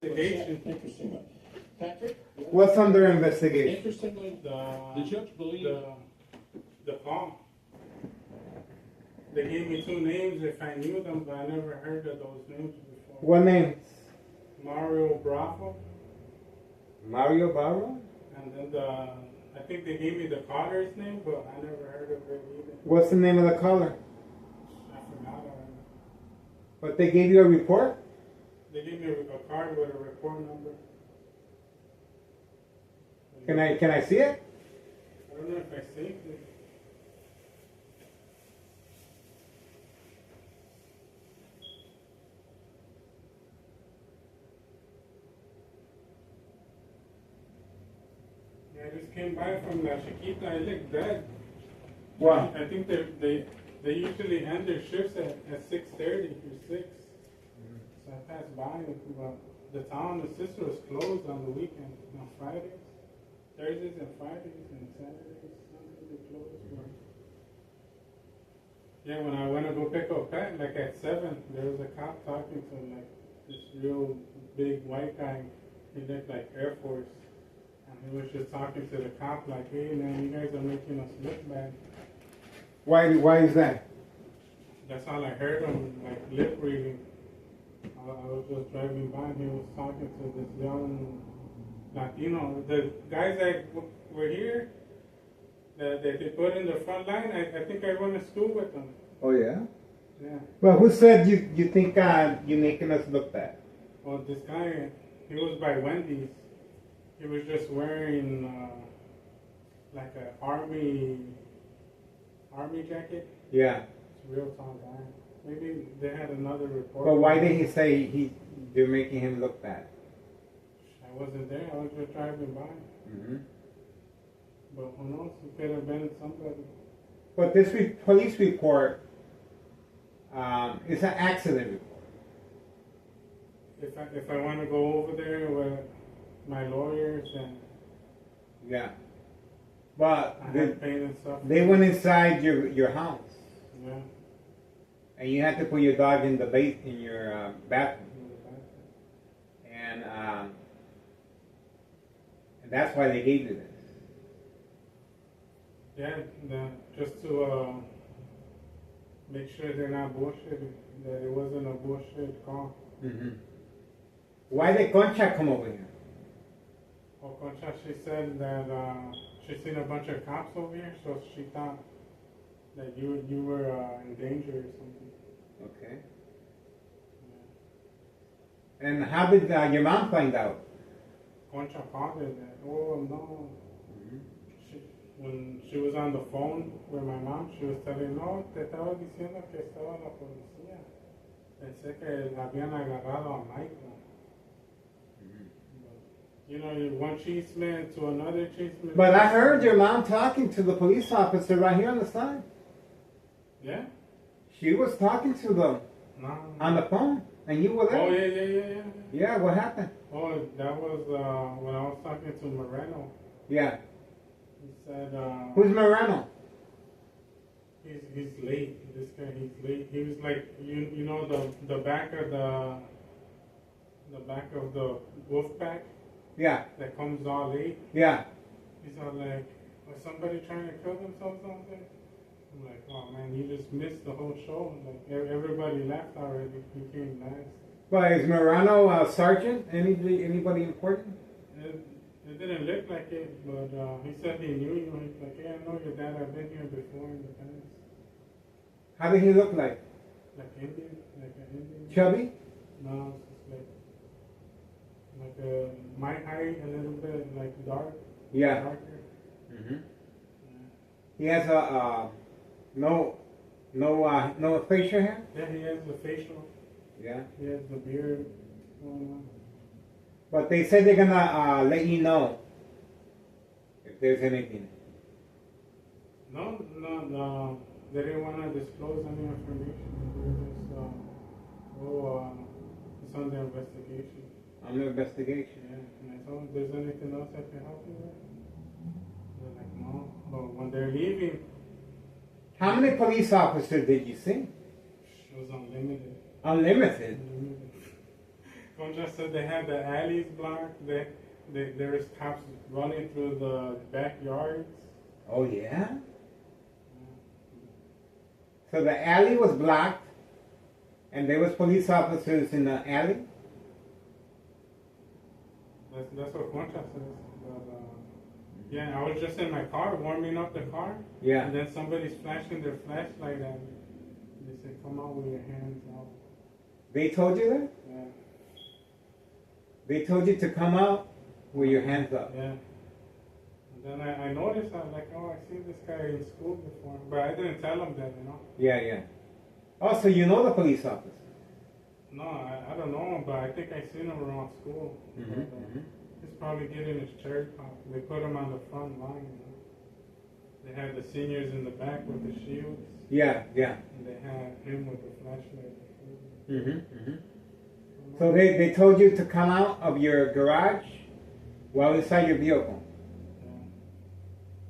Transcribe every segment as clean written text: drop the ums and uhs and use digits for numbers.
Interesting. Patrick? What's under investigation? Interestingly, The judge believed the call. They gave me two names if I knew them, but I never heard of those names before. What names? Mario Bravo, Mario Barro? and then I think they gave me the caller's name, but I never heard of it either. What's the name of the caller? I forgot already. But they gave you a report? They gave me a card with a report number. Can I see it? I don't know if I saved it. Yeah, I just came by from La Chiquita. I look dead. What? I think they usually end their shifts at 6:30 or 6. So I passed by, but the town, the sister was closed on the weekend, on Fridays, Thursdays and Fridays and Saturdays, Sundays they closed. Yeah, when I went to go pick up Pat, like at 7, there was a cop talking to like this real big white guy. He looked like Air Force. And he was just talking to the cop like, hey man, you guys are making us look bad. Why is that? That's all I heard him, like lip reading. I was just driving by and he was talking to this young Latino. The guys that were here, that they put in the front line, I think I went to school with them. Oh yeah? Yeah. Well, who said you think you're making us look bad? Well, this guy, he was by Wendy's. He was just wearing like an army jacket. Yeah. It's a real tall guy. Maybe they had another report. But why did he say they're making him look bad? I wasn't there. I was just driving by. Mm-hmm. But who knows? It could have been somebody. But this police report is an accident report. If I want to go over there with my lawyers and Yeah. But I had pain and stuff. they went inside your house. Yeah. And you had to put your dog in your bathroom. And that's why they gave you this. Yeah, just to make sure they're not bullshitting, that it wasn't a bullshit call. Mm-hmm. Why did Concha come over here? Well, Concha, she said that she's seen a bunch of cops over here, so she thought that you were in danger or something. Okay. And how did your mom find out? Concha called her that, oh no. Mm-hmm. When she was on the phone with my mom, she was telling, no, te estaba diciendo que estaba la policía. Pensé que habían agarrado a Michael. You know, one chisme to another chisme. But I heard your mom talking to the police officer right here on the side. Yeah? She was talking to them No. on the phone, and you were there. Oh, yeah. Yeah, what happened? Oh, that was when I was talking to Moreno. Yeah. He said, Who's Moreno? he's late. This guy, he's late. He was like, you know, the back of the wolf pack Yeah. that comes all late. Yeah. He's all like, was somebody trying to kill themselves or something? I'm like, oh man, you just missed the whole show. Like everybody left already. You came last. But is Moreno a sergeant? Anybody important? It didn't look like it, but he said he knew you. He's like, yeah, I know your dad. I've been here before in the past. How did he look like? Like Indian, like an Indian. Chubby? No, it's just like my height, a little bit like dark. Yeah. Darker. Mm-hmm. Yeah. He has no facial hair? Yeah, he has the facial. Yeah. He has the beard going on. But they said they're gonna let you know if there's anything. No. They didn't want to disclose any information. They were just, it's under investigation. Under investigation. Yeah, and I told them, if there's anything else I can help you with? They're like, no. But when they're leaving, How many police officers did you see? it was unlimited. Unlimited. Concha said they had the alleys blocked. There's cops running through the backyards. Oh yeah. So the alley was blocked, and there was police officers in the alley. That's what Concha says. But, yeah, I was just in my car warming up the car. Yeah. And then somebody's flashing their flashlight at me. They said, "Come out with your hands out." They told you that? Yeah. They told you to come out with your hands up. Yeah. And then I noticed, I'm like, oh, I seen this guy in school before. But I didn't tell him that, you know. Yeah, yeah. Oh, so you know the police officer? No, I don't know him, but I think I seen him around school. Mm-hmm, But, he's probably getting his cherry pop. They put him on the front line, you know. They had the seniors in the back with the shields. Yeah, yeah. And they had him with the flashlight. So they told you to come out of your garage while inside your vehicle Yeah.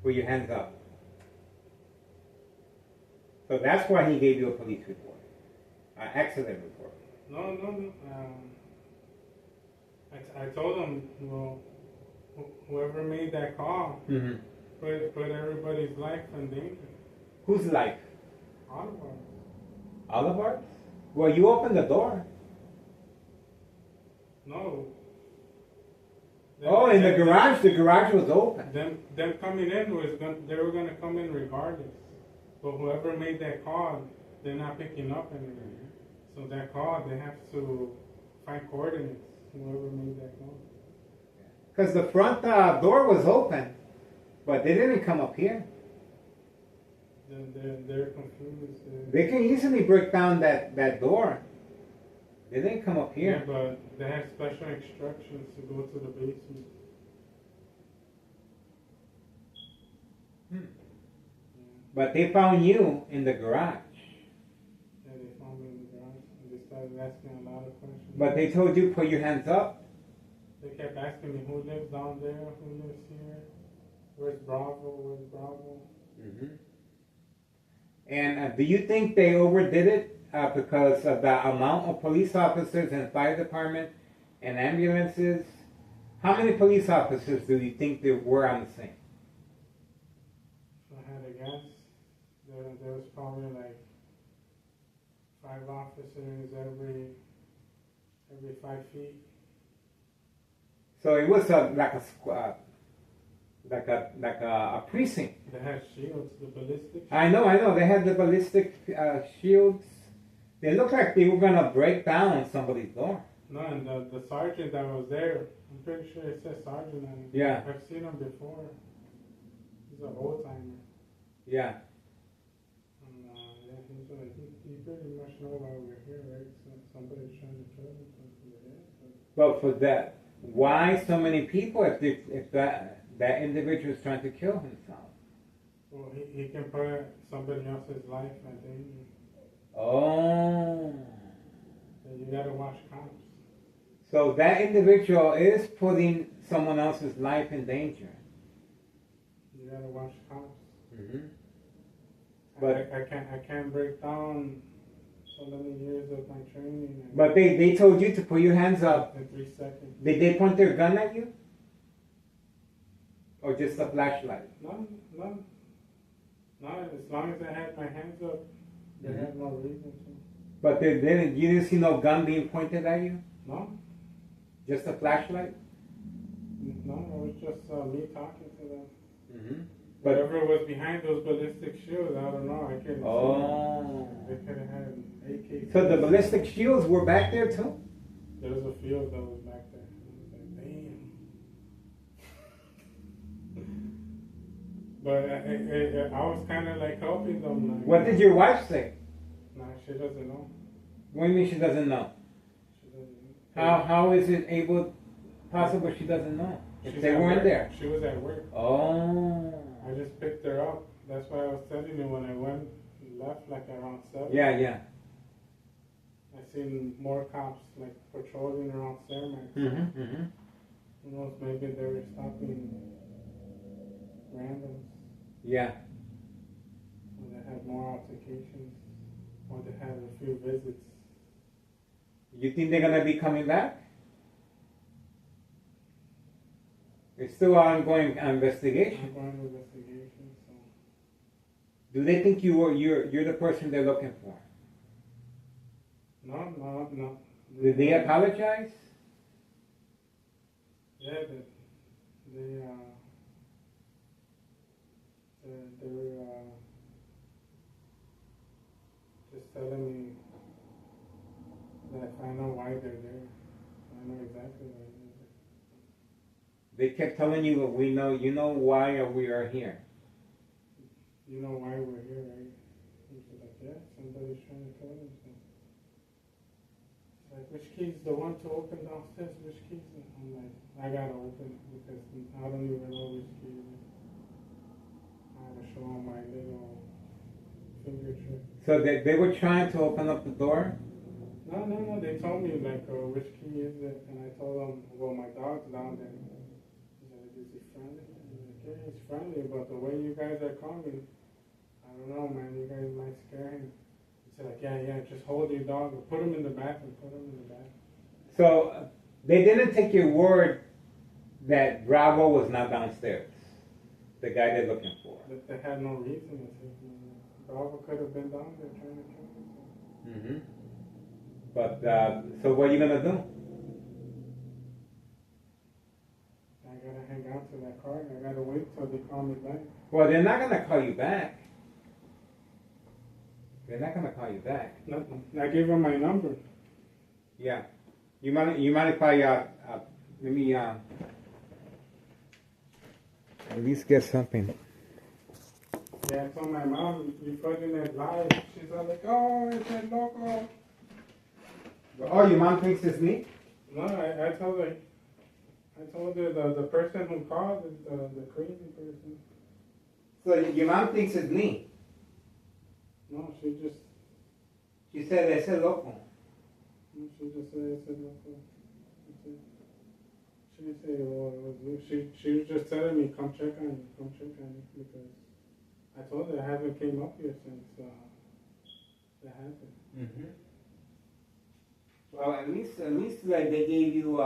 with your hands up. So that's why he gave you a police report, an accident report. No. I told him, well, whoever made that call Mm-hmm. put everybody's life in danger. Whose life? All of us. All of ours? Well, you opened the door. No. Oh, in the garage was open. Them coming in they were gonna come in regardless. But whoever made that call, they're not picking up anything. So that call, they have to find coordinates. Whoever made that call. Because the front door was open, but they didn't come up here. They're confused. They can easily break down that door. They didn't come up Yeah, here. but they have special instructions to go to the basement. But they found you in the garage. Yeah, they found me in the garage and they started asking a lot of questions. But they told you put your hands up. They kept asking me who lives down there, who lives here, where's Bravo. And do you think they overdid it because of the amount of police officers and fire department and ambulances? How many police officers do you think there were on the scene? If I had to guess, there was probably like 5 officers every 5 feet. So it was like a precinct. They had shields, the ballistic. I know. They had the ballistic shields. They looked like they were gonna break down somebody's door. No, and the sergeant that was there, I'm pretty sure it says sergeant on it. Yeah. I've seen him before. He's an old timer. Yeah. And yeah, he's like, he pretty much know why we're here, right? So somebody's trying to kill him. But for that, why so many people if that individual is trying to kill himself? Well, he can put somebody else's life at danger. Oh. So you gotta watch cops. So that individual is putting someone else's life in danger. You gotta watch cops. Mm-hmm. But I can't break down so many years of my training. But they told you to put your hands up. In 3 seconds. Did they point their gun at you? Or just a flashlight? No. As long as I had my hands up, they had no reason to. But you didn't see no gun being pointed at you? No. Just a flashlight? No, it was just me talking to them. Mm-hmm. Whatever was behind those ballistic shields, I don't know. I couldn't Oh. see. They could have had an AK. So the ballistic shields were back there too? There was a field that was back there. I was like, damn. But I was kind of like helping them. Like, What did your wife say? Nah, she doesn't know. What do you mean she doesn't know? She doesn't know. How is it possible she doesn't know? If She's they at weren't work. there. She was at work. Oh. I just picked her up. That's why I was telling you when I left like around 7. Yeah. I seen more cops like patrolling around Cermak. Mm-hmm. Who knows, maybe they were stopping randoms. Yeah. Or they had more altercations. Or they had a few visits. You think they're gonna be coming back? It's still ongoing investigation. ongoing investigation. So Do they think you're the person they're looking for? no. Did they apologize? Yeah, they were just telling me that I know why they're there. I know exactly why they're there. They kept telling you, you know why we are here. You know why we're here, right? And she's like, yeah, somebody's trying to kill us. Like, which key's the one to open downstairs? Which key's it? I'm like, I gotta open it because I don't even know which key it is. I had to show them my little finger trick. So they were trying to open up the door? No. They told me, like, which key is it? And I told them, well, my dog's down there. He's like, is he friendly? I'm like, yeah, he's friendly, but the way you guys are coming, I don't know, man. You guys might scare him. He's like, yeah, just hold your dog. Put him in the bathroom. So they didn't take your word that Bravo was not downstairs, the guy they're looking for. But they had no reason to take me. Bravo could have been down there trying to kill me. Mm-hmm. But so what are you gonna do? I gotta hang out to that car. I gotta wait till they call me back. Well, they're not gonna call you back. They're not gonna call you back. Nothing. I gave them my number. Yeah. You mind if I let me at least get something. Yeah, I told my mom, you fucking it live. She's all like, oh, it's a loco. Oh, your mom thinks it's me? No, I told her the person who called is the crazy person. So your mom thinks it's me? No, she said it's a loco. No, she just said it's a loco. She didn't say, well, it was you. She was just telling me, come check on you, because I told her I haven't came up here since that happened. Mm-hmm. Well, at least like they gave you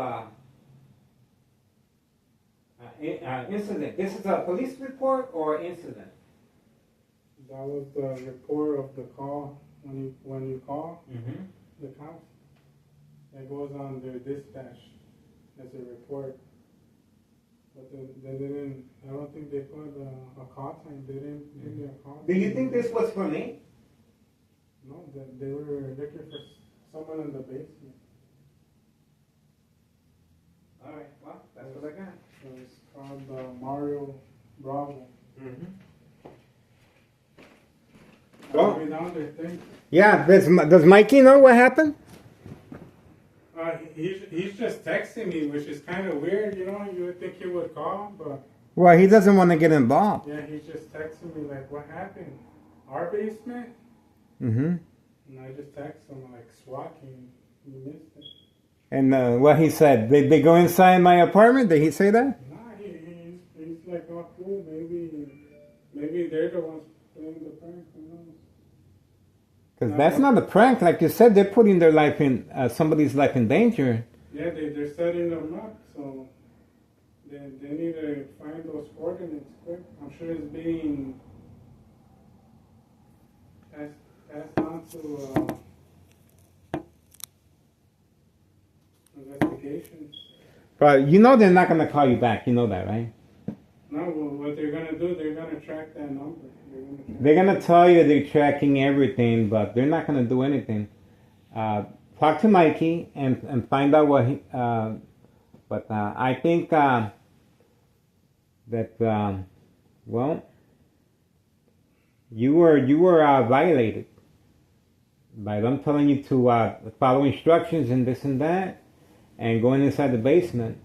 incident. This is a police report or incident? That was the report of the call when you call the cops. That goes on their dispatch as a report. But they didn't. I don't think they put a call time. They didn't give me a call. Do you think this was for me? No, they were looking for someone in the basement. All right. Well, that's what I got. So it's called Mario Bravo. Mm-hmm. I'll be down there, thanks. Yeah. Does Mikey know what happened? He's just texting me, which is kind of weird, you know. You would think he would call, but Well, he doesn't want to get involved. yeah, he's just texting me like, "What happened? Our basement?" Mm-hmm. And I just text him like, "SWAT team, you missed it." And what he said, did they go inside my apartment? Did he say that? Nah, he's like, "Oh, cool. Maybe they're the ones playing the prank. Who knows?" Because that's not a prank. Like you said, they're putting their life in, somebody's life in danger. Yeah, they're setting them up, so they need to find those coordinates quick. I'm sure it's being passed on to investigations. But you know they're not going to call you back. You know that, right? No, well, what they're gonna do, they're gonna track that number. They're going to tell you they're tracking everything, but they're not going to do anything. Talk to Mikey and find out what he... but I think that, well, you were violated by them telling you to follow instructions and this and that, and going inside the basement.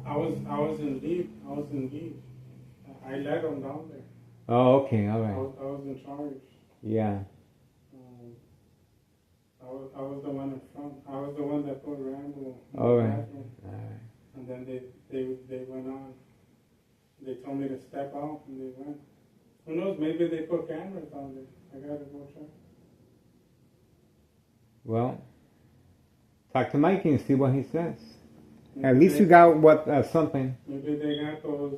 I was in leave. I led them down there. Oh, okay, all right. I was in charge. Yeah. I was the one in front. I was the one that put Rambo in All the right. bathroom. All right. And then they went on. They told me to step out, and they went. Who knows? Maybe they put cameras on there. I gotta go check. Well, talk to Mikey and see what he says. At least you got what something. Maybe they got those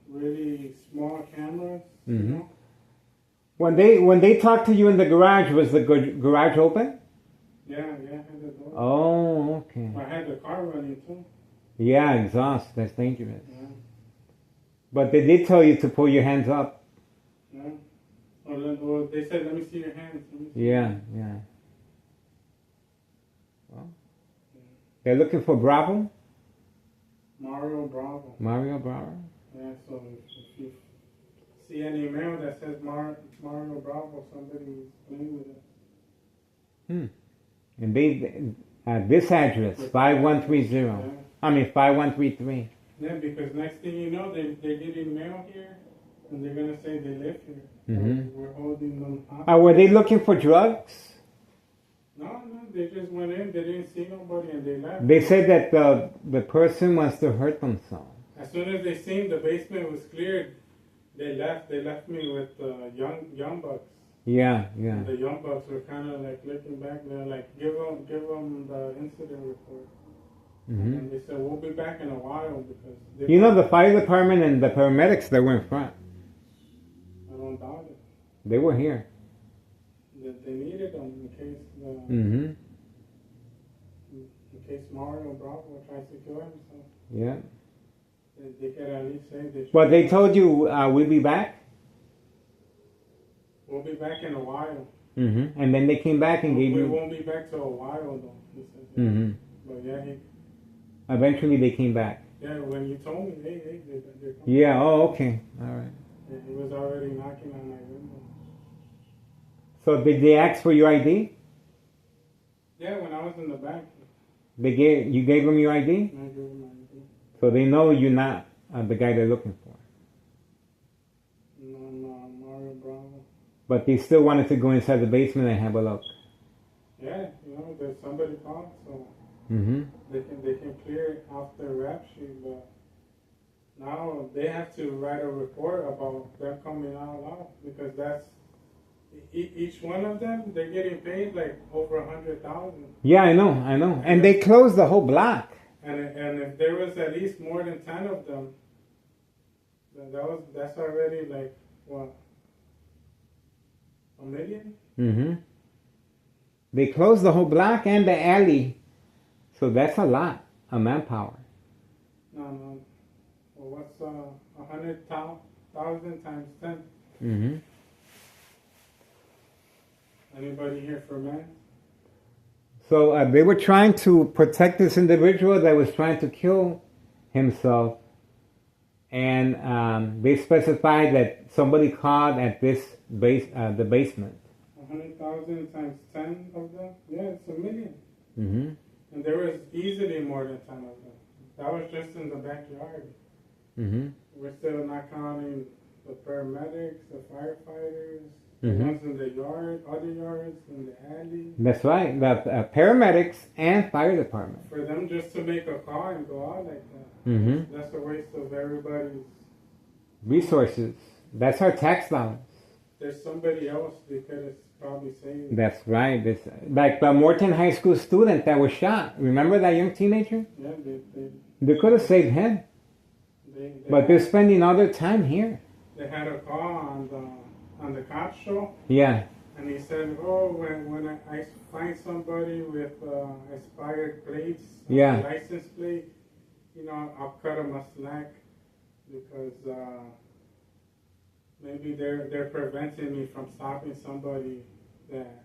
really small cameras. Mhm. You know? When they talked to you in the garage, was the garage open? Yeah, I had the door. Oh, okay. I had the car running too. Yeah, exhaust. That's dangerous. Yeah, But they did tell you to pull your hands up. yeah. Or they said, "Let me see your hands." Let me see Yeah, yeah. Well, they're looking for Bravo. Mario Bravo. Mario Bravo. Yeah, so if you see any mail that says Mario Bravo, somebody's playing with it. And they this address 5130. Yeah. I mean 5133. Yeah, because next thing you know, they're getting mail here, and they're gonna say they live here. Mhm. We're holding them hostage. Were they looking for drugs? No, they just went in. They didn't see nobody, and they left. They said that the person wants to hurt themselves. As soon as they seen the basement was cleared, they left. They left me with young bucks. Yeah, yeah. And the young bucks were kind of like looking back. They're like, give them the incident report. hmm And they said, we'll be back in a while because You know, the fire department and the paramedics that were in front, I don't doubt it. they were here. That they needed them in case hmm in case Mario Bravo tries to kill himself. Yeah. They could at least say they should. But they told you we'll be back. We'll be back in a while. And then they came back and gave We you. won't be back till a while though. He said. hmm But yeah, Eventually they came back. when you told me, hey, they're coming. Yeah. Oh, okay. All right. Yeah, he was already knocking on my window. So did they ask for your ID? Yeah, when I was in the back, You gave them your ID, I gave him my ID. so they know you're not the guy they're looking for. No, Mario Bravo. But they still wanted to go inside the basement and have a look. Yeah, there's somebody called, so hmm they can clear it off their rap sheet, but now they have to write a report about them coming out loud because that's each one of them. They're getting paid like over 100,000. Yeah, I know. And they closed the whole block. And if there was at least more than 10 of them, then that's already like what, $1 million? hmm They closed the whole block and the alley. So that's a lot of manpower. No. Well, what's 100,000 times 10? hmm Anybody here for men? So they were trying to protect this individual that was trying to kill himself. And they specified that somebody called at the basement. 100,000 times 10 of them? Yeah, it's $1 million. hmm And there was easily more than 10 of them. That was just in the backyard. hmm We're still not counting the paramedics, the firefighters, Mhm. the ones in the yard, other yards, in the alley. That's right. The paramedics and fire department. For them just to make a call and go out like that, hmm that's a waste of everybody's. Resources. That's our tax dollars. There's somebody else they could have probably saved. That's right. This, like the Morton High School student that was shot. Remember that young teenager? Yeah, They could have saved him. But they're spending all their time here. They had a call on the cop show, Yeah. and he said, "Oh, when I find somebody with expired plates, Yeah. license plate, I'll cut them a slack because maybe they're preventing me from stopping somebody that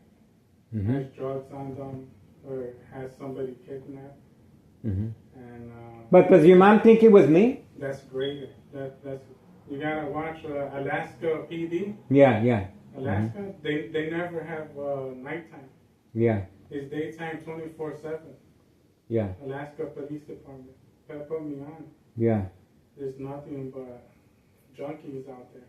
hmm has drugs on them or has somebody kidnapped." hmm And But does your mom think it was me? that's greater. That's you gotta watch Alaska PD. Yeah. Alaska, they never have nighttime. Yeah. It's daytime 24/7. Yeah. Alaska Police Department. Put me on. Yeah. There's nothing but junkies out there.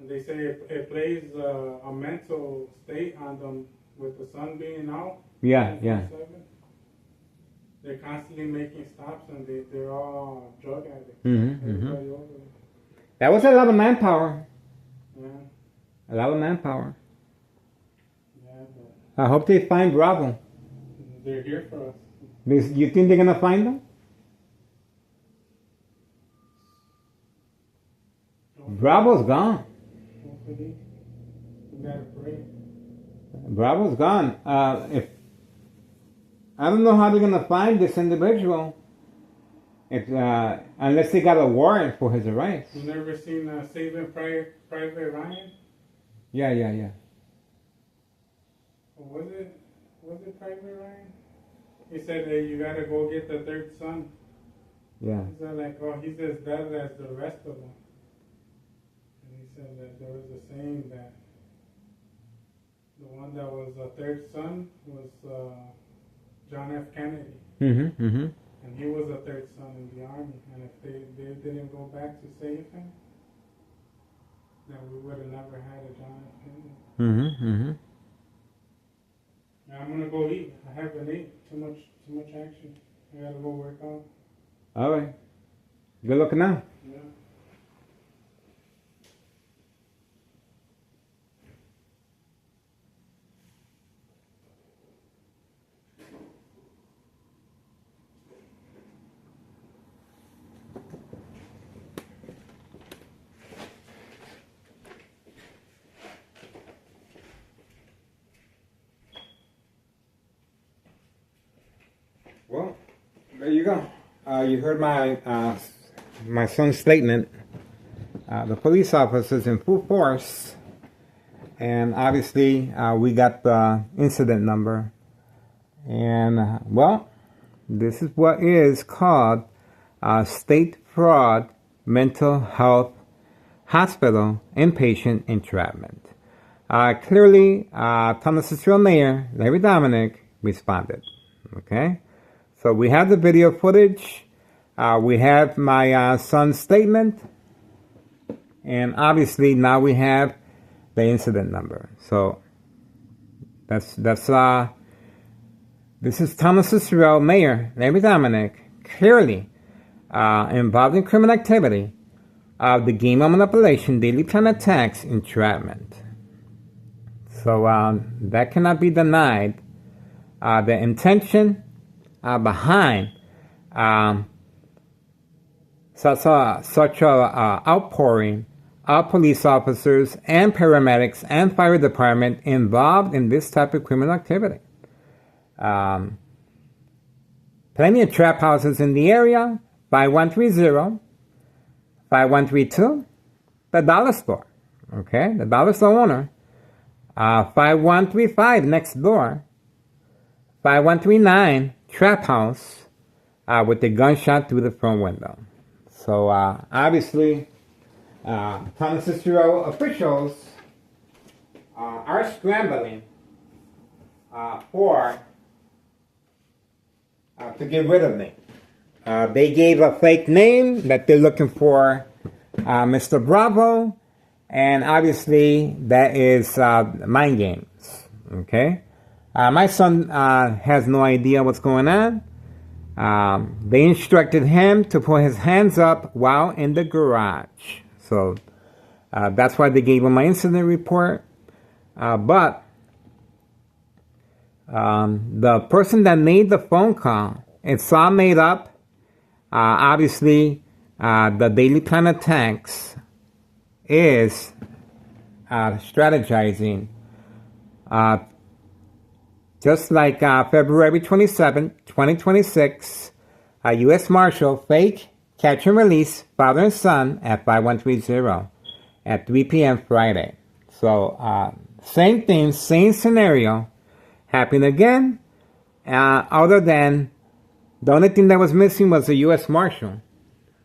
And they say it plays a mental state on them with the sun being out. Yeah. 24/7. They're constantly making stops and they're all drug addicts. Everybody over there. That was a lot of manpower. Yeah. A lot of manpower. Yeah, but I hope they find Bravo. they're here for us. You think they're gonna find him? Bravo's gone. Hopefully, we gotta pray. Bravo's gone. If I don't know how they're gonna find this individual, if unless they got a warrant for his arrest. You never seen Saving Private Ryan? Yeah. Or was it Private Ryan? He said that you gotta go get the third son. Yeah. He said like, oh, he's as bad as the rest of them. And he said that there was a saying that the one that was the third son was John F. Kennedy. Mm-hmm. And he was a third son in the army. And if they didn't go back to save him, then we would have never had a John F. Kennedy. Mm-hmm. I'm gonna go eat. I haven't ate. Too much action. I gotta go work out. All right. Good luck now. Yeah. Well, there you go. You heard my son's statement. The police officers in full force, and obviously we got the incident number. And well, this is what is called State Fraud Mental Health Hospital Inpatient Entrapment. Clearly, Thomasville Mayor Larry Dominic responded. Okay. So we have the video footage, we have my son's statement, and obviously now we have the incident number. So this is Thomasville Mayor Larry Dominic, clearly involved in criminal activity of the game of manipulation, daily plan attacks, entrapment. So that cannot be denied. The intention behind such a outpouring of police officers and paramedics and fire department involved in this type of criminal activity. Plenty of trap houses in the area. 5130, 5132, the Dollar Store. Okay, the Dollar Store owner. 5135 next door. 5139 trap house with a gunshot through the front window. So obviously, Thomasville officials are scrambling to get rid of me. They gave a fake name that they're looking for Mr. Bravo, and obviously that is mind games. Okay. My son has no idea what's going on. They instructed him to put his hands up while in the garage. So that's why they gave him my incident report. But the person that made the phone call, it's all made up. Obviously, the daily plan attacks is strategizing. Just like February 27, 2026, a U.S. Marshal fake catch and release father and son at 5130 at 3 p.m. Friday. So same thing, same scenario happened again. Other than the only thing that was missing was a U.S. Marshal.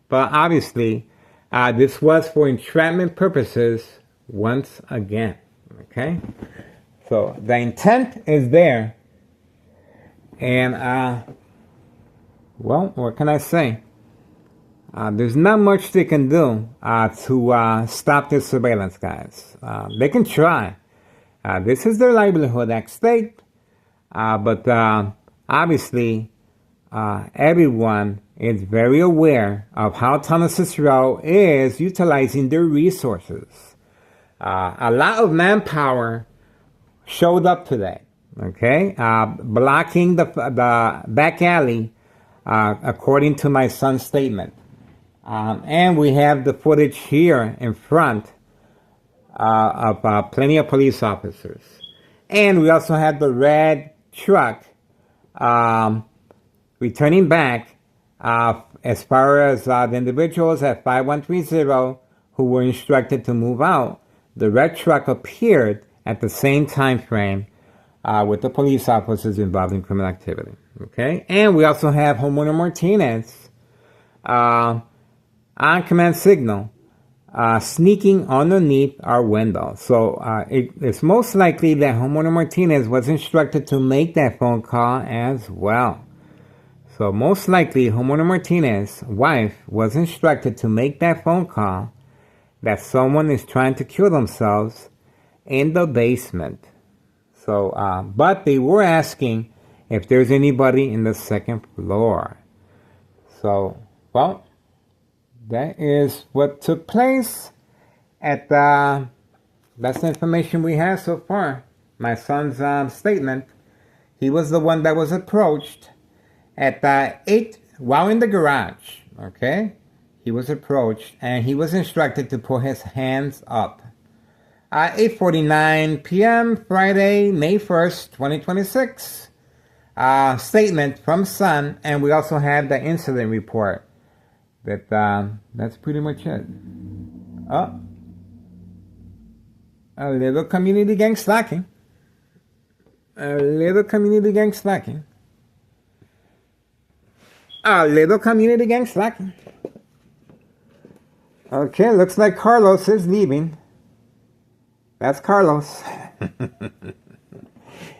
But obviously, this was for entrapment purposes once again. Okay? So the intent is there. And, well, what can I say? There's not much they can do to stop this surveillance, guys. They can try. This is their livelihood at stake. But obviously, everyone is very aware of how Thomasville is utilizing their resources. A lot of manpower showed up today. okay, blocking the back alley, according to my son's statement. And we have the footage here in front of plenty of police officers. And we also have the red truck returning back as far as the individuals at 5130 who were instructed to move out. The red truck appeared at the same time frame with the police officers involved in criminal activity. Okay? And we also have Homeowner Martinez on command signal sneaking underneath our window. So it's most likely that Homeowner Martinez was instructed to make that phone call as well. So most likely Homeowner Martinez's wife was instructed to make that phone call that someone is trying to kill themselves in the basement. So, but they were asking if there's anybody in the second floor. So, well, that is what took place at that's the information we have so far. My son's statement. He was the one that was approached at 8 while in the garage. Okay? He was approached and he was instructed to put his hands up. 8:49 p.m. Friday, May 1st, 2026. Statement from son, and we also have the incident report. That's pretty much it. Oh, a little community gang slacking. A little community gang slacking. A little community gang slacking. Okay, looks like Carlos is leaving. That's Carlos.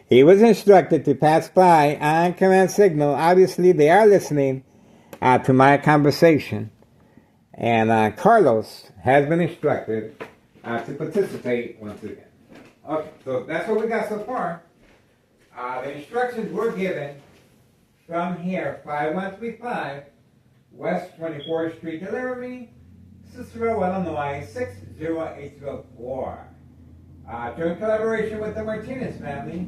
He was instructed to pass by on command signal. Obviously, they are listening to my conversation. And Carlos has been instructed to participate once again. Okay, so that's what we got so far. The instructions were given from here, 5135 West 24th Street, Laramie, Cicero, Illinois, 60804. During collaboration with the Martinez family,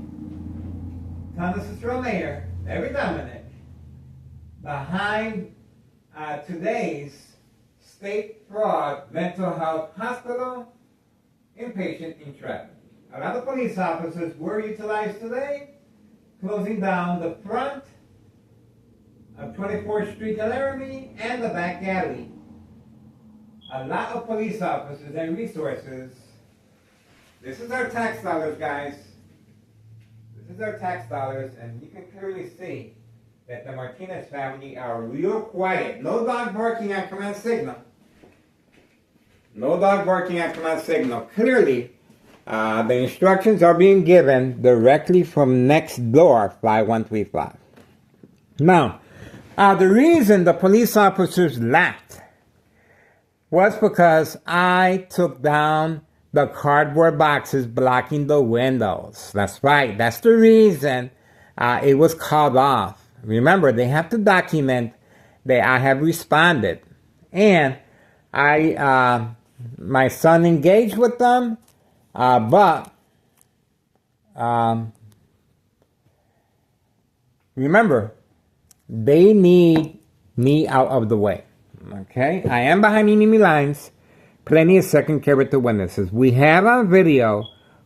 Thomas Cicero Mayor, Larry Dominic, behind today's state fraud mental health hospital inpatient entrapment. A lot of police officers were utilized today, closing down the front of 24th Street, Laramie, and the back alley. A lot of police officers and resources. This is our tax dollars, guys. This is our tax dollars, and you can clearly see that the Martinez family are real quiet. No dog barking at command signal. No dog barking at command signal. Clearly, the instructions are being given directly from next door, 5135. Now, the reason the police officers left was because I took down the cardboard boxes blocking the windows. That's right. That's the reason it was called off. Remember, they have to document that I have responded. And my son engaged with them, but remember, they need me out of the way. Okay? I am behind enemy lines. Plenty of second character witnesses. We have on video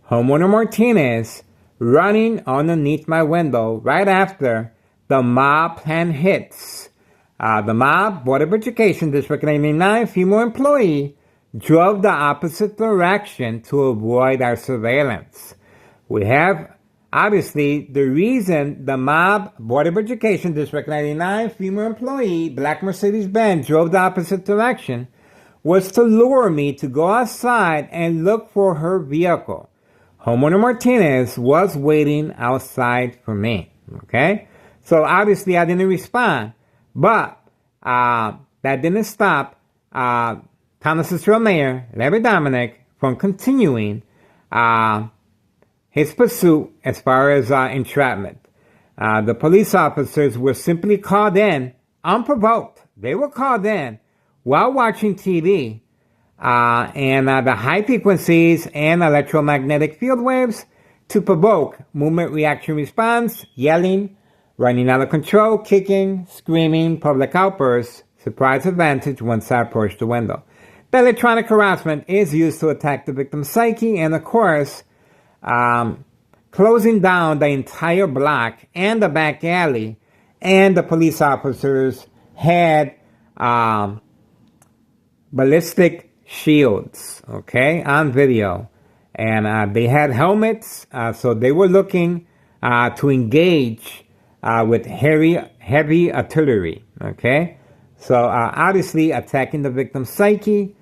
Homeowner Martinez running underneath my window right after the mob plan hits. The mob, Board of Education, District 99, female employee, drove the opposite direction to avoid our surveillance. We have, obviously, the reason the mob, Board of Education, District 99, female employee, black Mercedes-Benz, drove the opposite direction was to lure me to go outside and look for her vehicle. Homeowner Martinez was waiting outside for me. Okay? So obviously I didn't respond. But that didn't stop Thomas Cicero Mayor, Larry Dominic, from continuing his pursuit as far as entrapment. The police officers were simply called in unprovoked. They were called in while watching TV, and the high frequencies and electromagnetic field waves to provoke movement reaction response, yelling, running out of control, kicking, screaming, public outbursts, surprise advantage once I approach the window. The electronic harassment is used to attack the victim's psyche and, of course, closing down the entire block and the back alley, and the police officers had ballistic shields, okay, on video. And they had helmets, so they were looking to engage with heavy artillery, okay? So obviously attacking the victim's psyche,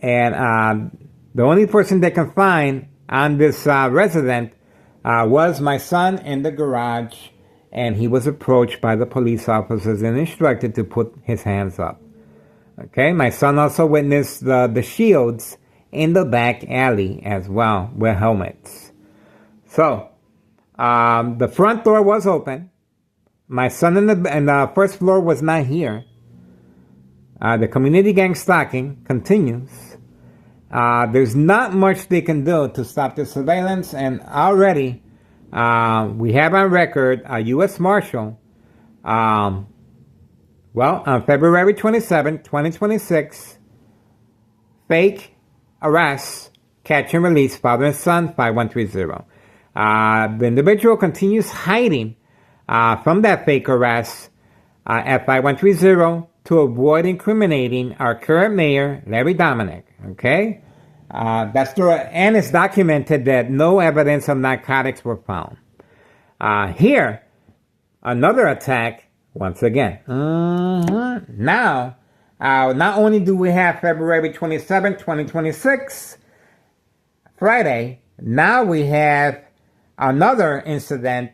and the only person they can find on this resident was my son in the garage, and he was approached by the police officers and instructed to put his hands up. Okay, my son also witnessed the shields in the back alley as well with helmets. So, the front door was open. My son in the first floor was not here. The community gang stalking continues. There's not much they can do to stop the surveillance, and already we have on record a U.S. Marshal, on February 27, 2026, fake arrest, catch and release, father and son, 5130. The individual continues hiding from that fake arrest at 5130 to avoid incriminating our current mayor, Larry Dominic. Okay? That's true, and it's documented that no evidence of narcotics were found. Here, another attack once again. Now, not only do we have February 27, 2026, Friday, now we have another incident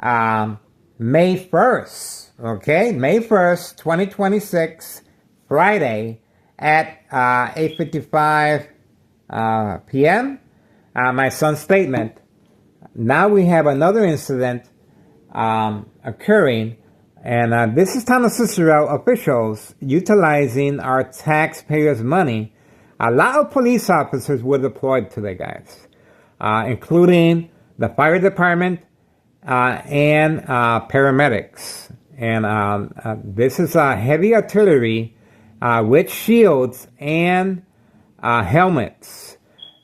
May 1st, okay? May 1st, 2026, Friday at 8:55 p.m. My son's statement. Now we have another incident occurring, and this is Town of Cicero officials utilizing our taxpayers' money. A lot of police officers were deployed today, guys, including the fire department and paramedics. And this is heavy artillery with shields and helmets.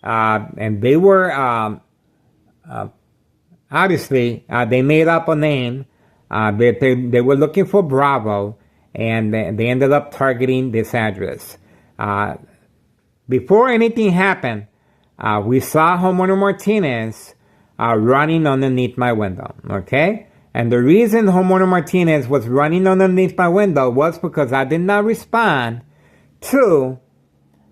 And they were, obviously, they made up a name. They were looking for Bravo, and they ended up targeting this address. Before anything happened, we saw homeowner Martinez running underneath my window, okay? And the reason homeowner Martinez was running underneath my window was because I did not respond to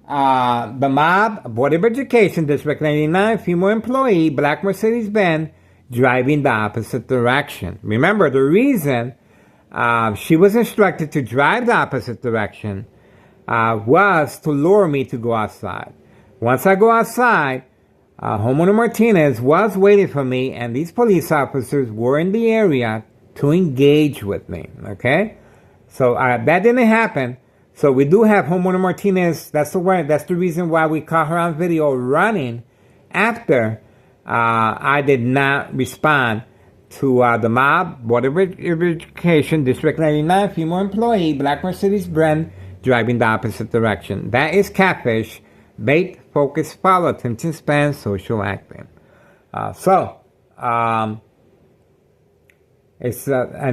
the mob, Board of Education, District 99, female employee, black Mercedes-Benz, driving the opposite direction. Remember, the reason she was instructed to drive the opposite direction was to lure me to go outside. Once I go outside, homeowner Martinez was waiting for me, and these police officers were in the area to engage with me, okay? So that didn't happen. So we do have homeowner Martinez. That's the reason why we caught her on video running after I did not respond to the mob, Board of Education, District 99, female employee, black Mercedes-Benz, driving the opposite direction. That is catfish, bait, focus, follow, attention span, social acting. And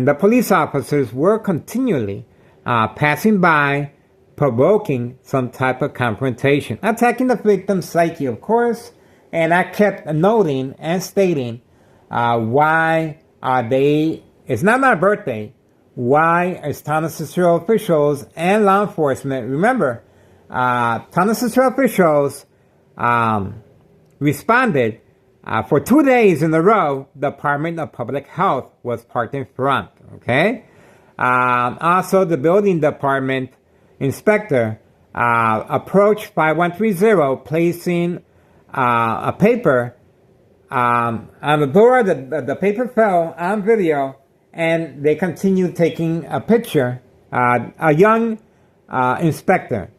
the police officers were continually passing by, provoking some type of confrontation, attacking the victim's psyche, of course. And I kept noting and stating why are they, it's not my birthday, why is Town of Cicero officials and law enforcement, remember, Town of Cicero officials responded for 2 days in a row. The Department of Public Health was parked in front, okay? Also, the building department inspector approached 5130, placing a paper on the door. The paper fell on video, and they continued taking a picture. A young inspector,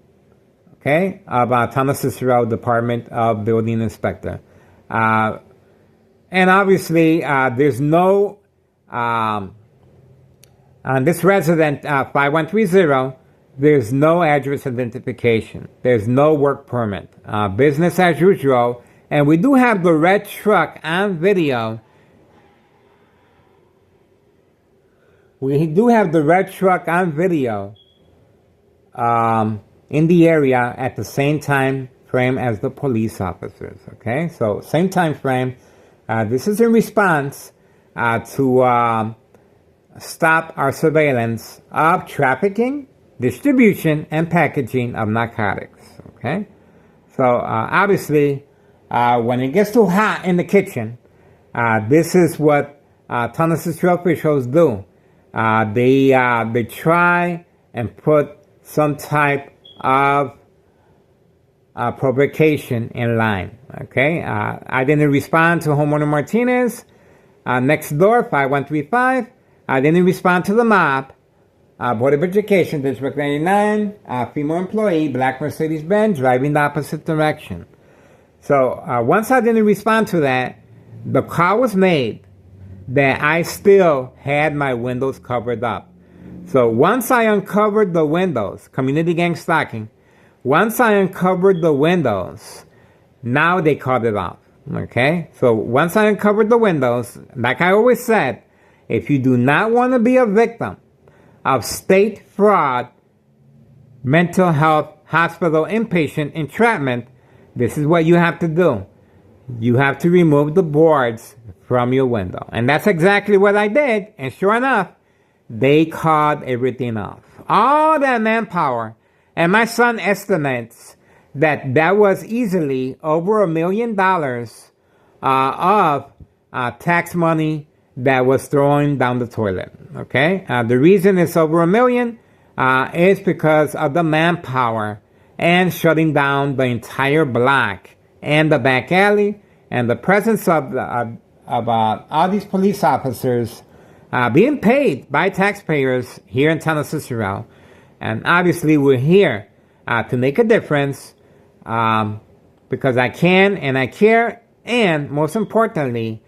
okay, of Town of Cicero Department of Building Inspector. And And obviously, there's no, on this resident 5130, there's no address identification. There's no work permit. Business as usual. And we do have the red truck on video. We do have the red truck on video in the area at the same time frame as the police officers. Okay, so same time frame. This is in response to stop our surveillance of trafficking, distribution, and packaging of narcotics. Okay, so obviously, when it gets too hot in the kitchen, this is what Tonawanda Trail officials do. They try and put some type of provocation in line. Okay, I didn't respond to homeowner Martinez next door 5135. I didn't respond to the mob. Board of Education, District 99, female employee, black Mercedes-Benz, driving the opposite direction. So once I didn't respond to that, the call was made that I still had my windows covered up. So once I uncovered the windows, community gang stalking, once I uncovered the windows, now they cut it off. Okay? So once I uncovered the windows, like I always said, if you do not want to be a victim of state fraud, mental health, hospital inpatient entrapment, this is what you have to do. You have to remove the boards from your window. And that's exactly what I did. And sure enough, they cut everything off. All that manpower. And my son estimates that that was easily over $1 million of tax money that was thrown down the toilet. Okay? The reason it's over $1 million is because of the manpower and shutting down the entire block and the back alley and the presence of all these police officers being paid by taxpayers here in Tonawanda. And obviously we're here to make a difference because I can and I care. And most importantly,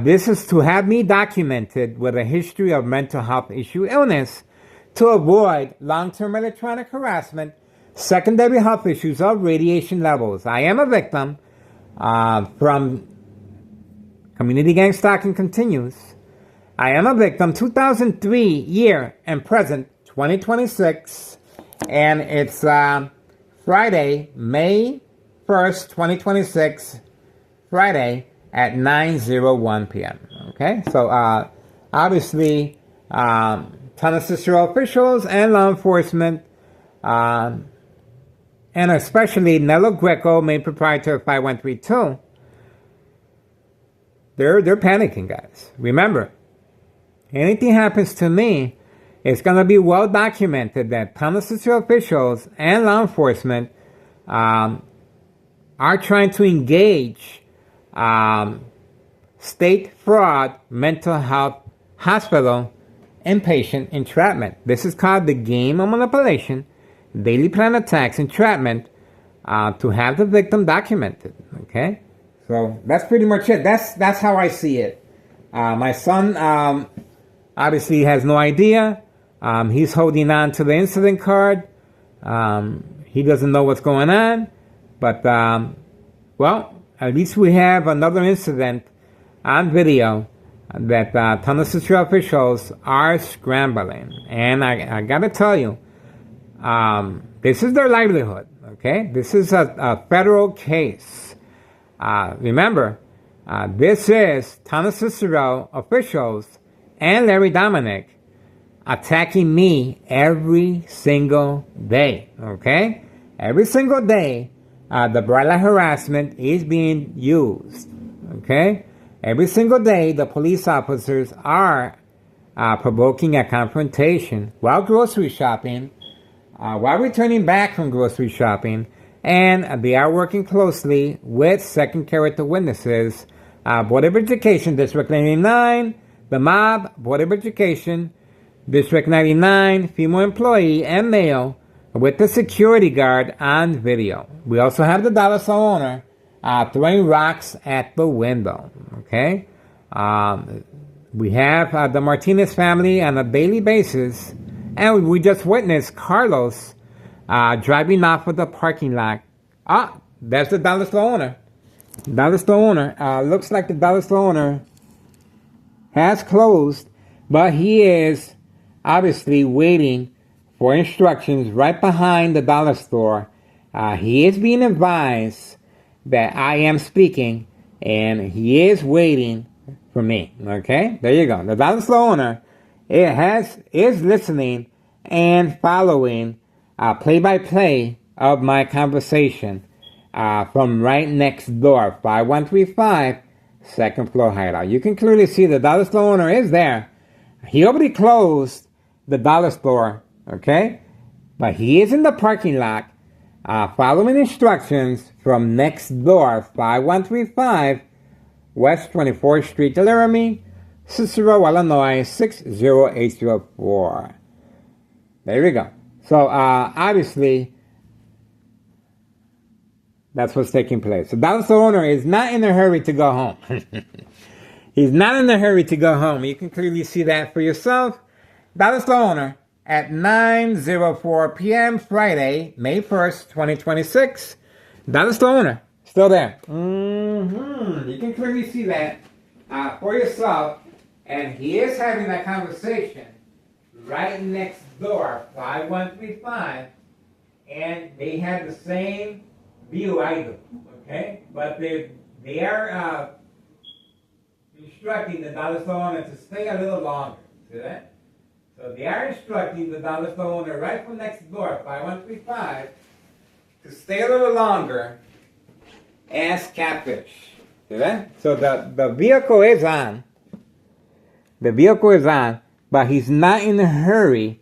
this is to have me documented with a history of mental health issue illness to avoid long-term electronic harassment, secondary health issues of radiation levels. I am a victim from community gang stalking continues. I am a victim 2003 year and present 2026, and it's Friday, May 1st, 2026, Friday at 9:01 p.m. Okay, so obviously, Tonawanda officials and law enforcement, and especially Nello Greco, main proprietor of 5132, they're panicking, guys. Remember, anything happens to me, it's going to be well documented that Tonawanda officials and law enforcement are trying to engage state fraud, mental health, hospital, inpatient entrapment. This is called the game of manipulation, daily plan attacks, entrapment, to have the victim documented. Okay, so that's pretty much it. That's how I see it. My son obviously has no idea. He's holding on to the incident card. He doesn't know what's going on. But, well, at least we have another incident on video that Tonawanda officials are scrambling. And I got to tell you, this is their livelihood, okay? This is a federal case. Remember, this is Tonawanda officials and Larry Dominic attacking me every single day, okay? Every single day, the bright light harassment is being used, okay? Every single day, the police officers are provoking a confrontation while grocery shopping, while returning back from grocery shopping, and they are working closely with second character witnesses, Board of Education, District 99, the mob, Board of Education, District 99, female employee and male with the security guard on video. We also have the dollar store owner throwing rocks at the window. Okay? We have the Martinez family on a daily basis, and we just witnessed Carlos driving off of the parking lot. There's the dollar store owner. Dollar store owner. Looks like the dollar store owner has closed, but he is obviously waiting for instructions right behind the dollar store. He is being advised that I am speaking, and he is waiting for me. Okay, there you go. The dollar store owner is listening and following play-by-play of my conversation from right next door, 5135 second floor hideout. You can clearly see the dollar store owner is there. He already closed the dollar store, okay? But he is in the parking lot following instructions from next door, 5135 West 24th Street, Laramie, Cicero, Illinois, 60804. There we go. So, obviously, that's what's taking place. The dollar store owner is not in a hurry to go home. He's not in a hurry to go home. You can clearly see that for yourself. Dollar store owner at 9:04 p.m. Friday, May 1st, 2026. Dollar store owner still there. You can clearly see that for yourself. And he is having that conversation right next door, 5135. And they have the same view I do, okay? But they are instructing the dollar store owner to stay a little longer. See that? So they are instructing the dollar store owner right from next door, 5135, to stay a little longer as catfish. See that? So the vehicle is on. The vehicle is on, but he's not in a hurry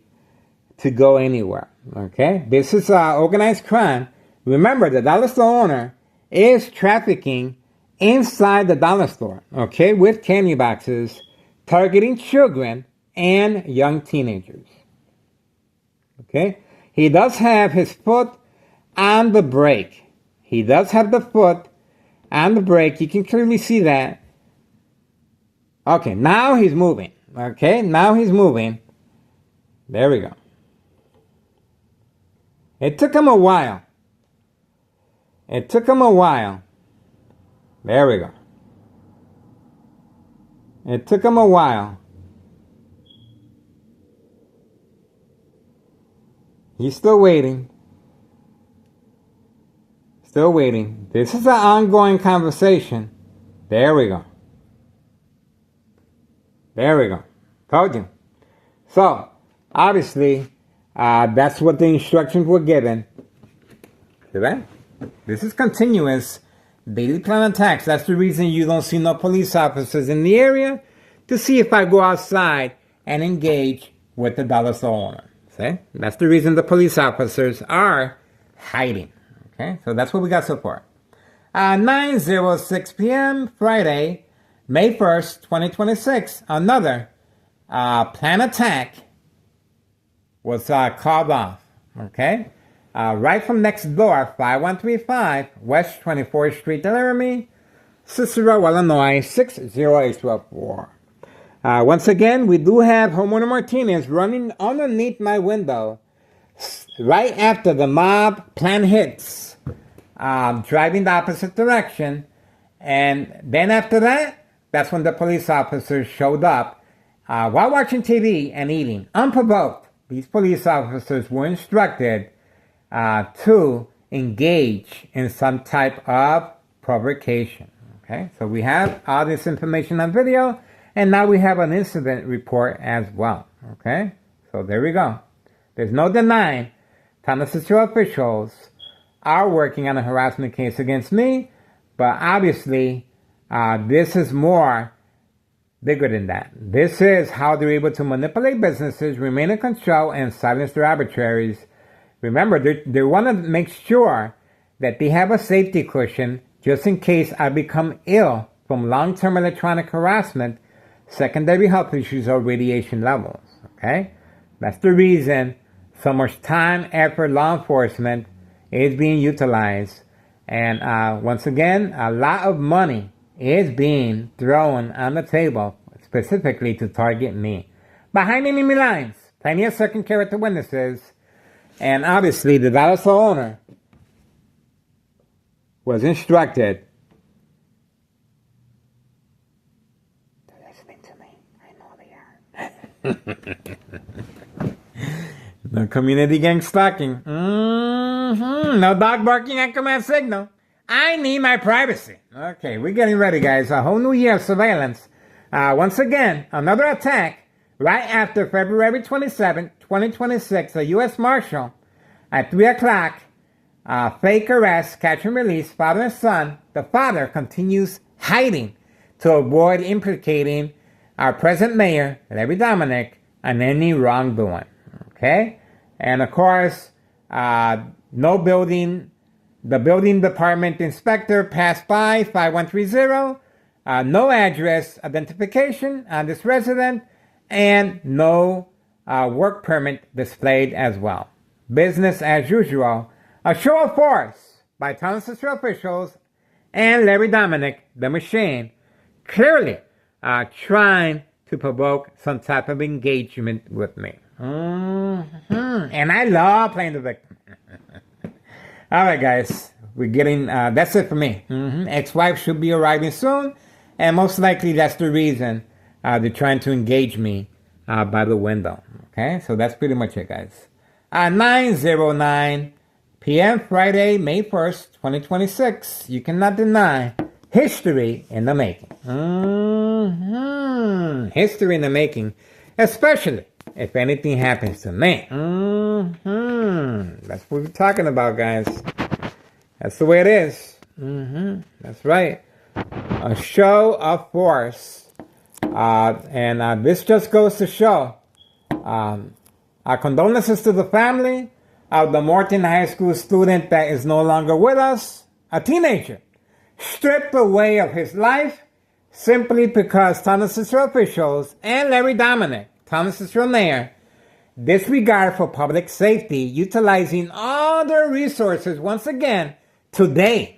to go anywhere. Okay? This is organized crime. Remember, the dollar store owner is trafficking inside the dollar store, okay, with candy boxes, targeting children and young teenagers. Okay? He does have his foot on the brake. He does have the foot on the brake. You can clearly see that. Okay, now he's moving. Okay, now he's moving. There we go. It took him a while. It took him a while. There we go. It took him a while. He's still waiting. Still waiting. This is an ongoing conversation. There we go. There we go. Told you. So, obviously, that's what the instructions were given. See that? This is continuous daily plan attacks. That's the reason you don't see no police officers in the area, to see if I go outside and engage with the dollar store owner. See? That's the reason the police officers are hiding. Okay? So that's what we got so far. 9:06 p.m. Friday, May 1st, 2026. Another plan attack was called off. Okay? Right from next door, 5135 West 24th Street, Laramie, Cicero, Illinois, 60804. Once again, we do have homeowner Martinez running underneath my window right after the mob plan hits, driving the opposite direction. And then after that, that's when the police officers showed up while watching TV and eating. Unprovoked, these police officers were instructed to engage in some type of provocation. Okay, so we have all this information on video, and now we have an incident report as well. Okay, so there we go. There's no denying Town of Cicero officials are working on a harassment case against me, but obviously this is more bigger than that. This is how they're able to manipulate businesses, remain in control, and silence their arbitraries. Remember, they want to make sure that they have a safety cushion just in case I become ill from long-term electronic harassment, secondary health issues, or radiation levels. Okay? That's the reason so much time, effort, law enforcement is being utilized And once again, a lot of money is being thrown on the table specifically to target me. Behind enemy lines, plenty of second character witnesses, and obviously the Dallas owner was instructed. They're listening to me. I know they are. No community gang stalking. No dog barking at command signal. I need my privacy. Okay, we're getting ready, guys. A whole new year of surveillance. Once again, another attack right after February 27, 2026. A U.S. Marshal at 3 o'clock. Fake arrest, catch and release, father and son. The father continues hiding to avoid implicating our present mayor, Larry Dominic, on any wrongdoing. Okay? And of course, no building, the building department inspector passed by 5130, no address identification on this resident, and no work permit displayed as well. Business as usual. A show of force by Town Cicero officials and Larry Dominic, the machine, clearly trying to provoke some type of engagement with me. And I love playing the victim. All right, guys. We're getting, that's it for me. Ex-wife should be arriving soon. And most likely that's the reason they're trying to engage me by the window. Okay, so that's pretty much it, guys. 9:09 p.m. Friday, May 1st, 2026. You cannot deny history in the making. History in the making. Especially if anything happens to me. That's what we're talking about, guys. That's the way it is. That's right. A show of force. And this just goes to show our condolences to the family of the Morton High School student that is no longer with us. A teenager stripped away of his life simply because Town Cicero officials and Larry Dominic, Town Cicero mayor, disregard for public safety, utilizing all their resources once again today.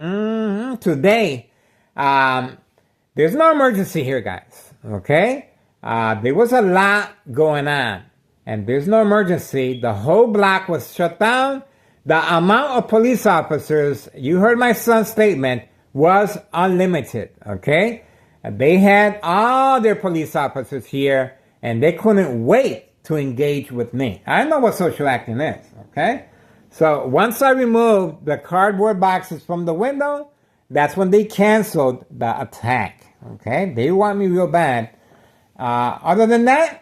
Today. There's no emergency here, guys. Okay? There was a lot going on. And there's no emergency. The whole block was shut down. The amount of police officers, you heard my son's statement, was unlimited. Okay? They had all their police officers here, and they couldn't wait to engage with me. I know what social acting is. Okay? So once I removed the cardboard boxes from the window, that's when they canceled the attack. Okay? They want me real bad. Other than that,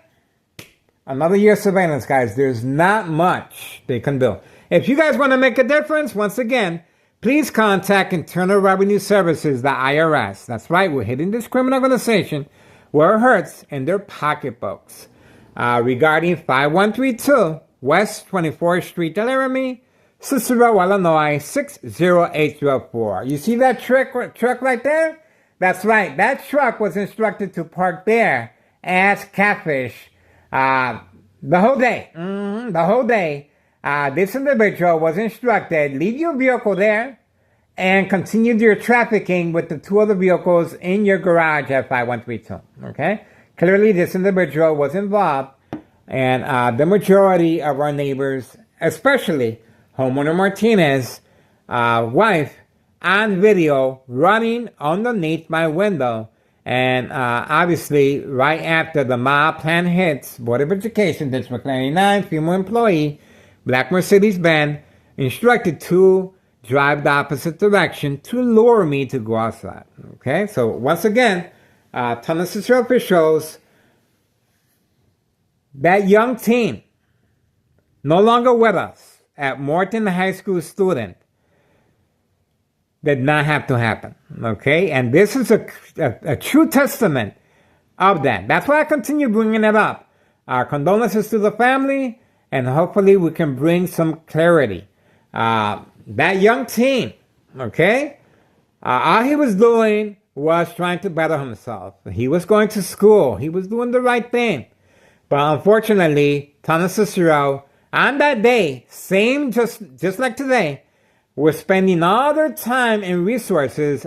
another year of surveillance, guys. There's not much they can do. If you guys want to make a difference, once again, please contact Internal Revenue Services, the IRS. That's right, we're hitting this criminal organization where it hurts in their pocketbooks. Regarding 5132 West 24th Street, Laramie, Cicero, Illinois, 60804. You see that truck right there? That's right, that truck was instructed to park there as Catfish the whole day. The whole day. This individual was instructed, leave your vehicle there and continue your trafficking with the two other vehicles in your garage at 5132. Okay? Clearly, this individual was involved, and the majority of our neighbors, especially homeowner Martinez, wife, on video running underneath my window. And obviously, right after the mob plan hits, Board of Education, District 99, female employee, black Mercedes-Benz, instructed to drive the opposite direction to lure me to go outside. Okay, so once again, Town of Cicero officials, that young teen, no longer with us, at Morton High School student, did not have to happen, okay? And this is a true testament of that. That's why I continue bringing it up. Our condolences to the family, and hopefully we can bring some clarity. That young teen, okay? All he was doing was trying to better himself. He was going to school. He was doing the right thing. But unfortunately, Town of Cicero, on that day, same just like today, were spending all their time and resources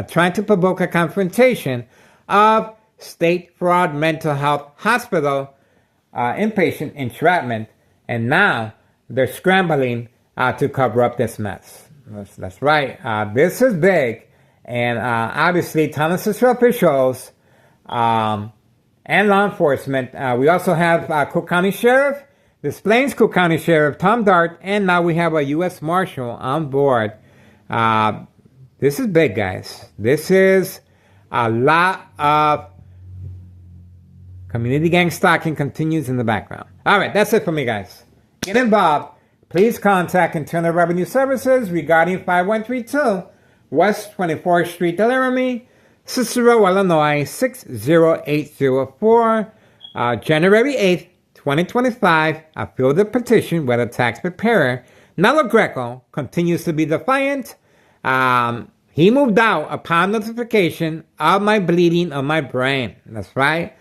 trying to provoke a confrontation of State Fraud Mental Health Hospital inpatient entrapment, and now they're scrambling to cover up this mess. That's right. This is big, and obviously, Thomas officials and law enforcement. We also have Cook County Sheriff, Des Plaines Cook County Sheriff Tom Dart, and now we have a U.S. Marshal on board. This is big, guys. This is a lot of community gang stalking continues in the background. All right, that's it for me, guys. Get involved. Please contact Internal Revenue Services regarding 5132 West 24th Street, Laramie, Cicero, Illinois 60804. January 8th, 2025, I filled a petition where the tax preparer, Nello Greco, continues to be defiant. He moved out upon notification of my bleeding of my brain. That's right.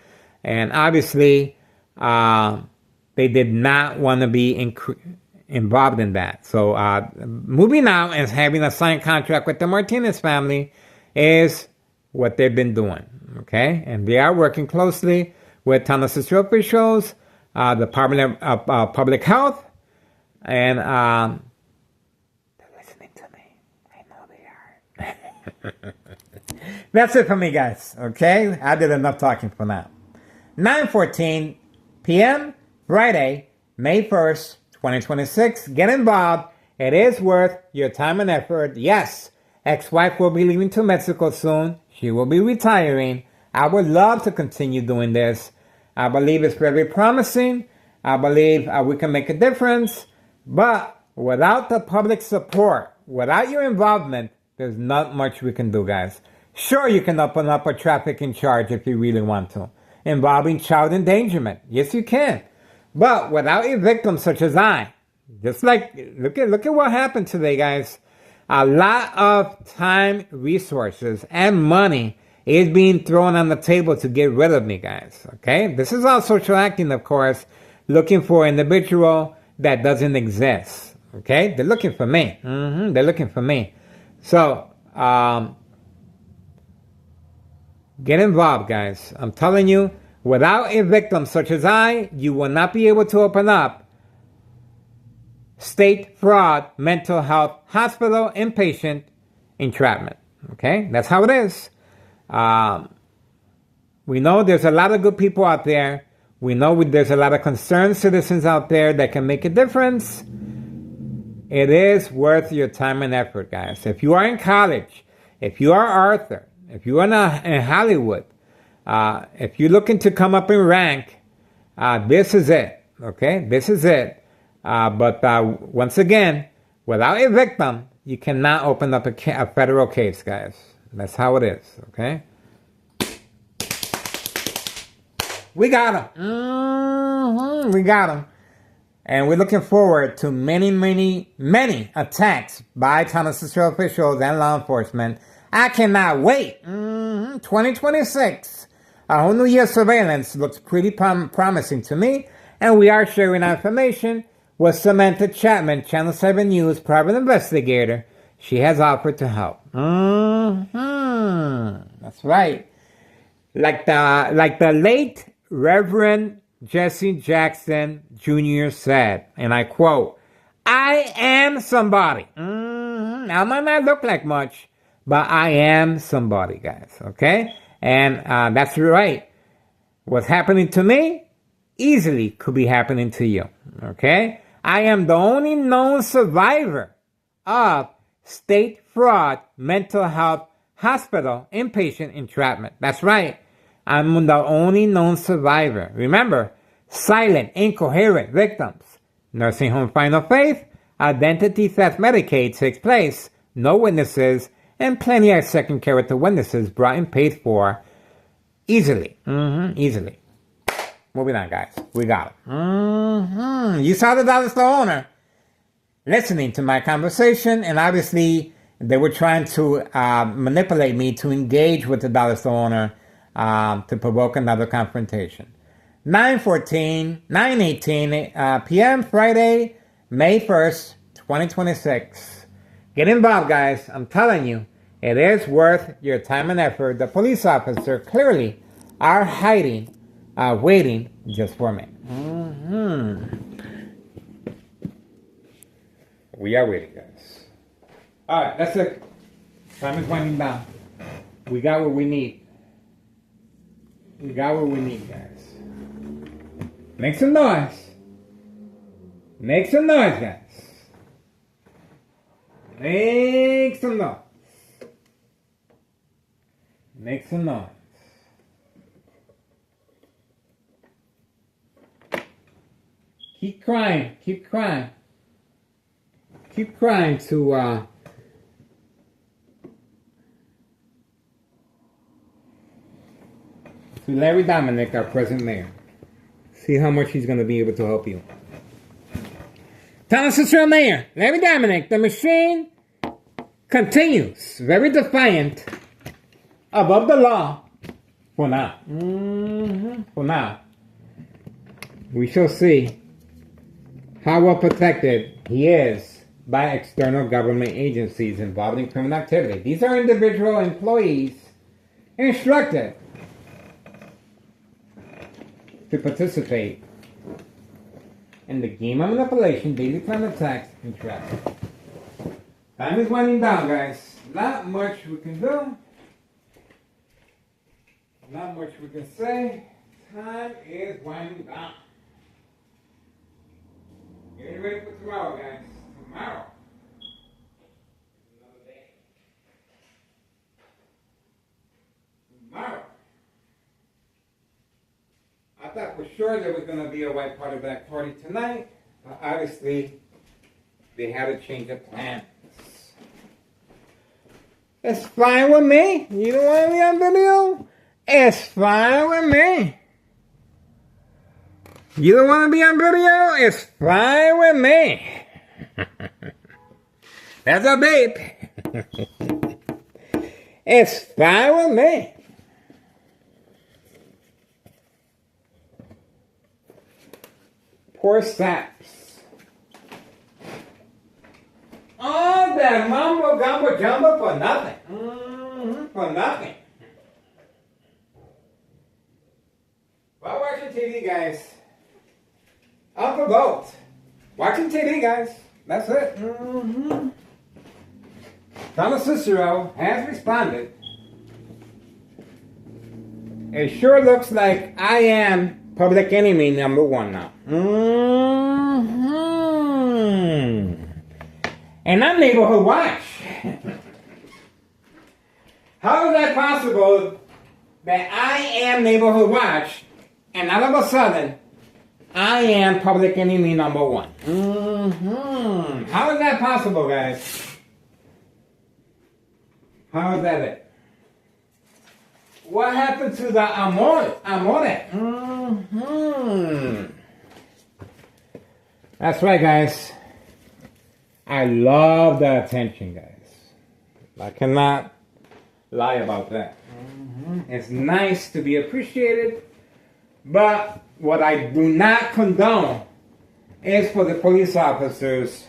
And obviously, they did not want to be involved in that. So moving out and having a signed contract with the Martinez family is what they've been doing. Okay? And they are working closely with Thomas officials, the Department of Public Health, and they're listening to me. I know they are. That's it for me, guys. Okay? I did enough talking for now. 9:14 p.m. Friday, May 1st, 2026. Get involved. It is worth your time and effort. Yes, ex-wife will be leaving to Mexico soon. She will be retiring. I would love to continue doing this. I believe it's very promising. I believe we can make a difference. But without the public support, without your involvement, there's not much we can do, guys. Sure, you can open up a trafficking charge if you really want to, involving child endangerment. Yes, you can. But without a victim such as I, just like, look at what happened today, guys. A lot of time, resources, and money is being thrown on the table to get rid of me, guys. Okay? This is all social acting, of course, looking for an individual that doesn't exist. Okay? They're looking for me. They're looking for me. So, get involved, guys. I'm telling you, without a victim such as I, you will not be able to open up State Fraud Mental Health Hospital inpatient entrapment. Okay? That's how it is. We know there's a lot of good people out there. We know there's a lot of concerned citizens out there that can make a difference. It is worth your time and effort, guys. If you are in college, if you are Arthur, if you are in Hollywood, if you're looking to come up in rank, this is it. Okay? This is it. But once again, without a victim, you cannot open up a federal case, guys. That's how it is. Okay? We got him. We got him. And we're looking forward to many, many, many attacks by Thomas officials and law enforcement. I cannot wait. 2026. A whole new year surveillance looks pretty promising to me. And we are sharing our information with Samantha Chapman, Channel 7 News private investigator. She has offered to help. That's right. Like the late Reverend Jesse Jackson Jr. said, and I quote, I am somebody. I might not look like much, but I am somebody, guys. Okay? And that's right. What's happening to me easily could be happening to you. Okay? I am the only known survivor of State Fraud Mental Health Hospital inpatient entrapment. That's right. I'm the only known survivor. Remember, silent, incoherent victims. Nursing home final faith, identity theft Medicaid takes place, no witnesses, and plenty of second character witnesses brought and paid for easily. Easily. Moving on, guys. We got it. You saw the dollar store owner listening to my conversation, and obviously they were trying to manipulate me to engage with the dollar store owner to provoke another confrontation. 9:18 p.m. Friday, May 1st, 2026. Get involved, guys. I'm telling you, it is worth your time and effort. The police officer clearly are hiding, waiting just for me. We are waiting, guys. All right, that's it. Time is winding down. We got what we need. We got what we need, guys. Make some noise. Make some noise, guys. Make some noise. Make some noise. Keep crying. Keep crying. Keep crying to Larry Dominic, our present mayor. See how much he's going to be able to help you. Town Cicero Mayor, Larry Dominic, the machine continues, very defiant, above the law, for now. For now. We shall see how well protected he is by external government agencies involved in criminal activity. These are individual employees instructed to participate in the game of manipulation, daily crime attacks, and traffic. Time is winding down, guys. Not much we can do. Not much we can say. Time is winding down. Getting ready for tomorrow, guys. Tomorrow. Another day. Tomorrow. I thought for sure there was going to be a white party black party tonight. But obviously, they had to change of plans. It's fine with me. You don't want me on video? It's fine with me. You don't want to be on video? It's fine with me. That's a babe. It's fine with me. Poor saps. All that mumbo gumbo jumbo for nothing. For nothing. While watching TV, guys. Unprovoked. Watching TV, guys. That's it. Thomas Cicero has responded. It sure looks like I am public enemy number one now. And I'm neighborhood watch. How is that possible that I am neighborhood watch and all of a sudden I am public enemy number one? How is that possible, guys? How is that it? What happened to the amore? That's right, guys. I love the attention, guys. I cannot lie about that. It's nice to be appreciated, but what I do not condone is for the police officers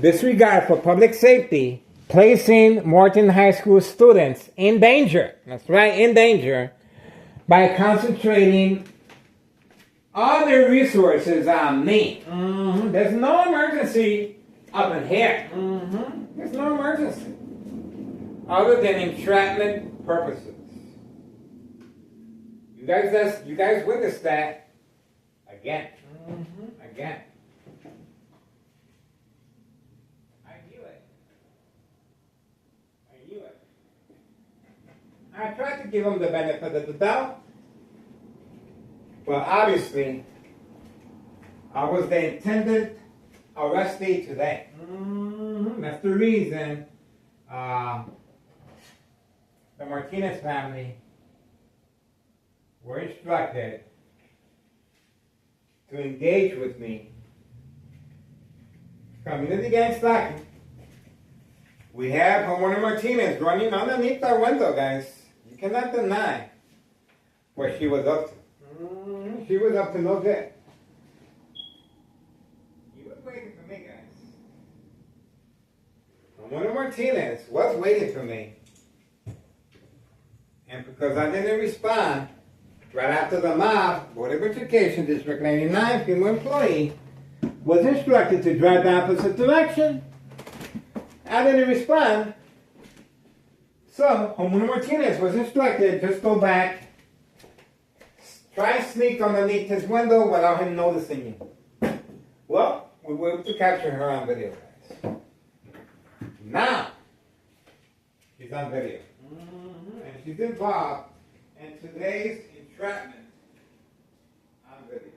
disregard for public safety, placing Morton High School students in danger. That's right, in danger, by concentrating all their resources on me. There's no emergency up in here. There's no emergency other than entrapment purposes. You guys witnessed that again. Again. I knew it. I tried to give them the benefit of the doubt. Well, obviously, I was the intended arrestee today. That's the reason the Martinez family were instructed to engage with me. Community gang stalking. We have Juana Martinez running underneath our window, guys. You cannot deny what she was up to. She was up to no good. He was waiting for me, guys. Martinez was waiting for me. And because I didn't respond, right after the mob, Board of Education, District 99, female employee, was instructed to drive the opposite direction. I didn't respond. So, Homeowner Martinez was instructed, just go back, try and sneak underneath his window without him noticing you. Well, we were able to capture her on video, guys. Now, she's on video. And she's involved in today's entrapment on video.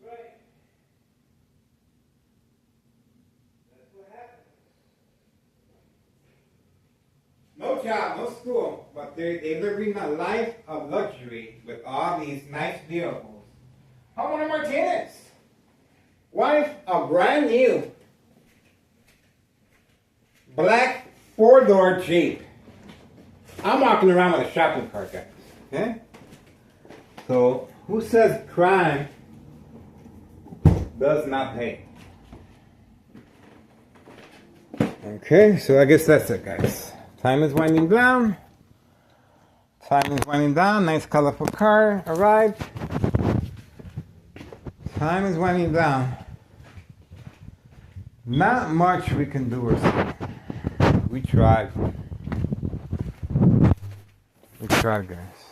That's right. That's what happened. No job, no school, but they're living a life of luxury with all these nice vehicles. Homeowner Martinez, wife of brand new black 4-door Jeep. I'm walking around with a shopping cart, guys. Okay? So, who says crime does not pay? Okay, so I guess that's it, guys. Time is winding down. Time is winding down. Nice colorful car arrived. Time is winding down. Not much we can do or say. We tried. We tried, guys.